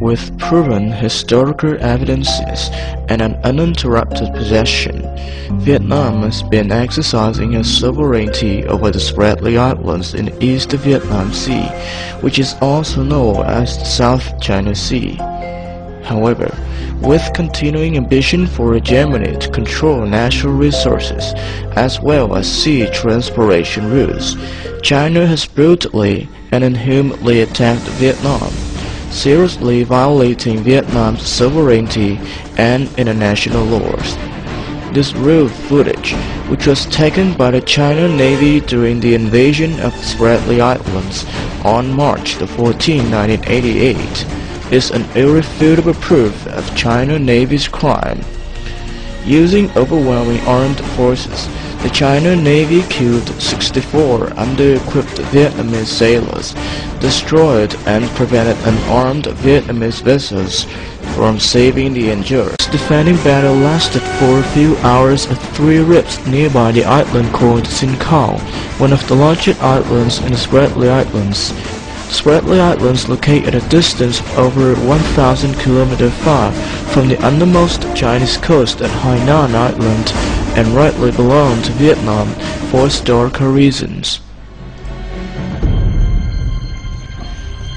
With proven historical evidences and an uninterrupted possession, Vietnam has been exercising its sovereignty over the Spratly Islands in the East Vietnam Sea, which is also known as the South China Sea. However, with continuing ambition for Germany to control natural resources as well as sea transportation routes, China has brutally and inhumanly attacked Vietnam, seriously violating Vietnam's sovereignty and international laws. This raw footage, which was taken by the China Navy during the invasion of the Spratly Islands on March 14, 1988, is an irrefutable proof of China Navy's crime. Using overwhelming armed forces, the China Navy killed 64 under-equipped Vietnamese sailors, destroyed and prevented unarmed Vietnamese vessels from saving the injured. This defending battle lasted for a few hours at 3 reefs nearby the island called Sin Cao, one of the largest islands in the Spratly Islands. Spratly Islands, located at a distance of over 1,000 km far from the undermost Chinese coast at Hainan Island, and rightly belong to Vietnam for historical reasons.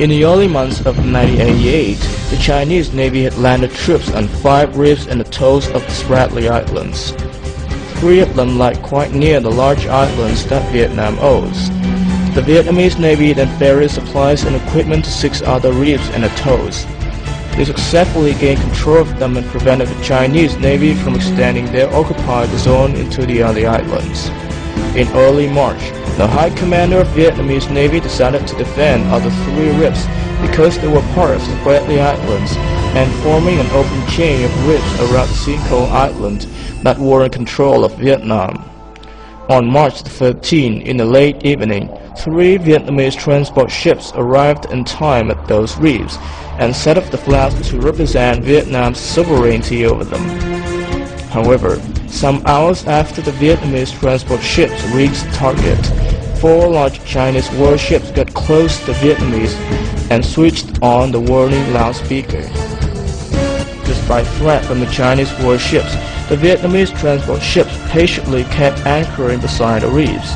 In the early months of 1988, the Chinese Navy had landed troops on 5 reefs in the toes of the Spratly Islands. 3 of them lie quite near the large islands that Vietnam owns. The Vietnamese Navy then ferried supplies and equipment to 6 other reefs and atolls. They successfully gained control of them and prevented the Chinese Navy from extending their occupied zone into the other islands. In early March, the High Commander of Vietnamese Navy decided to defend other 3 reefs because they were part of the Spratly Islands and forming an open chain of reefs around the Sin-Ko Island that were in control of Vietnam. On March 13, in the late evening, 3 Vietnamese transport ships arrived in time at those reefs and set up the flags to represent Vietnam's sovereignty over them. However, some hours after the Vietnamese transport ships reached target, 4 large Chinese warships got close to the Vietnamese and switched on the warning loudspeaker. Despite threat from the Chinese warships, the Vietnamese transport ships patiently kept anchoring beside the reefs.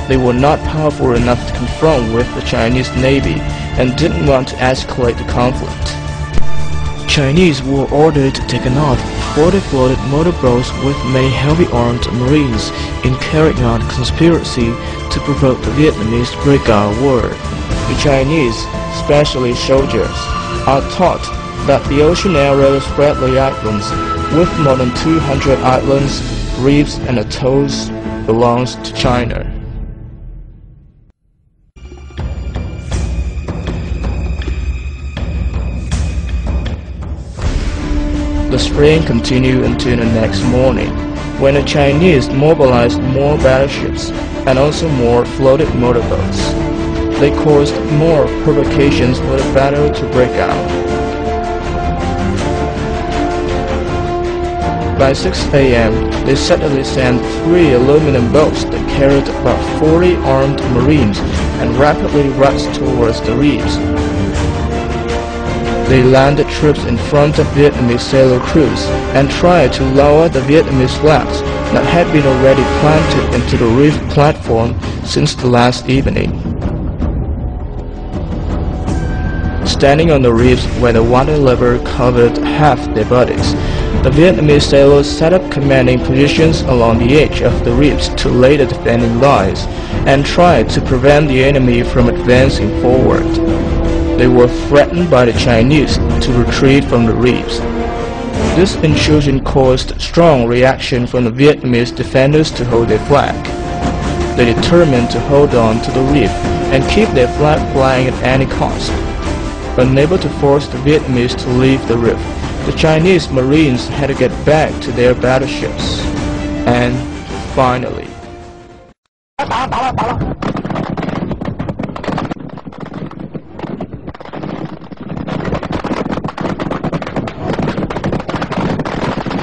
They were not powerful enough to confront with the Chinese Navy and didn't want to escalate the conflict. Chinese were ordered to take off 40 floated motorboats with many heavy armed marines in carrying out a conspiracy to provoke the Vietnamese to break out war. The Chinese, especially soldiers, are taught that the ocean area of Spratly Islands, with more than 200 islands, reefs and atolls, belongs to China. The spring continued until the next morning, when the Chinese mobilized more battleships and also more floated motorboats. They caused more provocations for the battle to break out. By 6 a.m., they suddenly sent 3 aluminum boats that carried about 40 armed marines and rapidly rushed towards the reefs. They landed troops in front of Vietnamese sailor crews and tried to lower the Vietnamese flags that had been already planted into the reef platform since the last evening. Standing on the reefs where the water level covered half their bodies, the Vietnamese sailors set up commanding positions along the edge of the reefs to lay the defending lines and tried to prevent the enemy from advancing forward. They were threatened by the Chinese to retreat from the reefs. This intrusion caused strong reaction from the Vietnamese defenders to hold their flag. They determined to hold on to the reef and keep their flag flying at any cost. Unable to force the Vietnamese to leave the reef, the Chinese Marines had to get back to their battleships. And finally,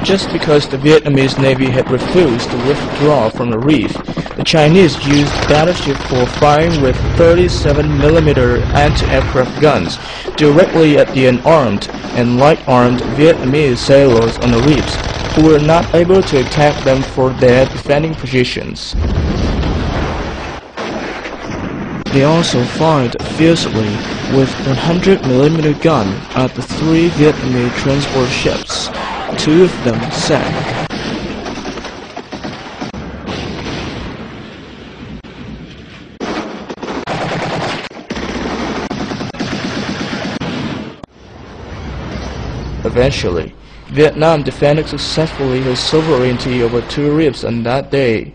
just because the Vietnamese Navy had refused to withdraw from the reef, the Chinese used battleships for firing with 37mm anti-aircraft guns directly at the unarmed and light-armed Vietnamese sailors on the reefs, who were not able to attack them for their defending positions. They also fired fiercely with 100mm gun at the 3 Vietnamese transport ships. 2 of them sank. Eventually, Vietnam defended successfully her sovereignty over 2 reefs on that day.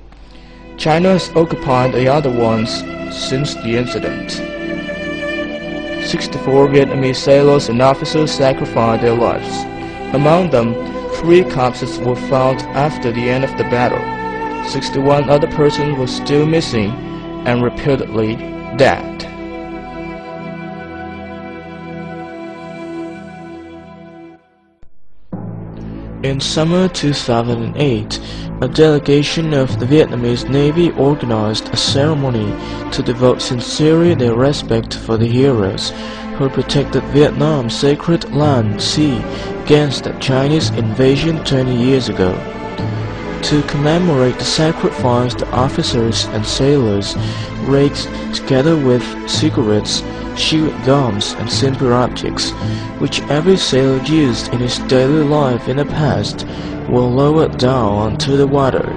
China has occupied the other ones since the incident. 64 Vietnamese sailors and officers sacrificed their lives. Among them, 3 corpses were found after the end of the battle. 61 other persons were still missing and reputedly dead. In summer 2008, a delegation of the Vietnamese Navy organized a ceremony to devote sincerely their respect for the heroes who protected Vietnam's sacred land sea against the Chinese invasion 20 years ago. To commemorate the sacrifice, the officers and sailors raked together with cigarettes, chewing gums and simple objects, which every sailor used in his daily life in the past, were lowered down onto the water.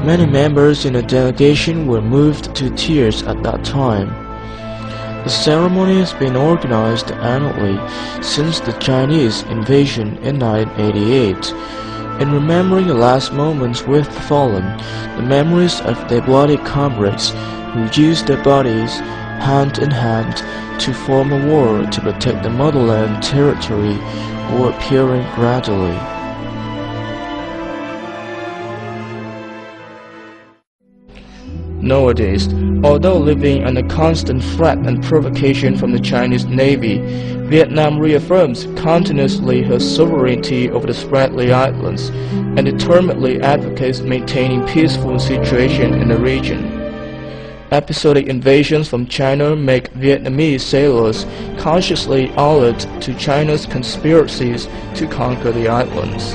Many members in the delegation were moved to tears at that time. The ceremony has been organized annually since the Chinese invasion in 1988. In remembering the last moments with the fallen, the memories of their bloody comrades who used their bodies hand in hand to form a war to protect the motherland territory were appearing gradually. Nowadays, although living under constant threat and provocation from the Chinese Navy, Vietnam reaffirms continuously her sovereignty over the Spratly Islands and determinedly advocates maintaining peaceful situation in the region. Episodic invasions from China make Vietnamese sailors consciously alert to China's conspiracies to conquer the islands.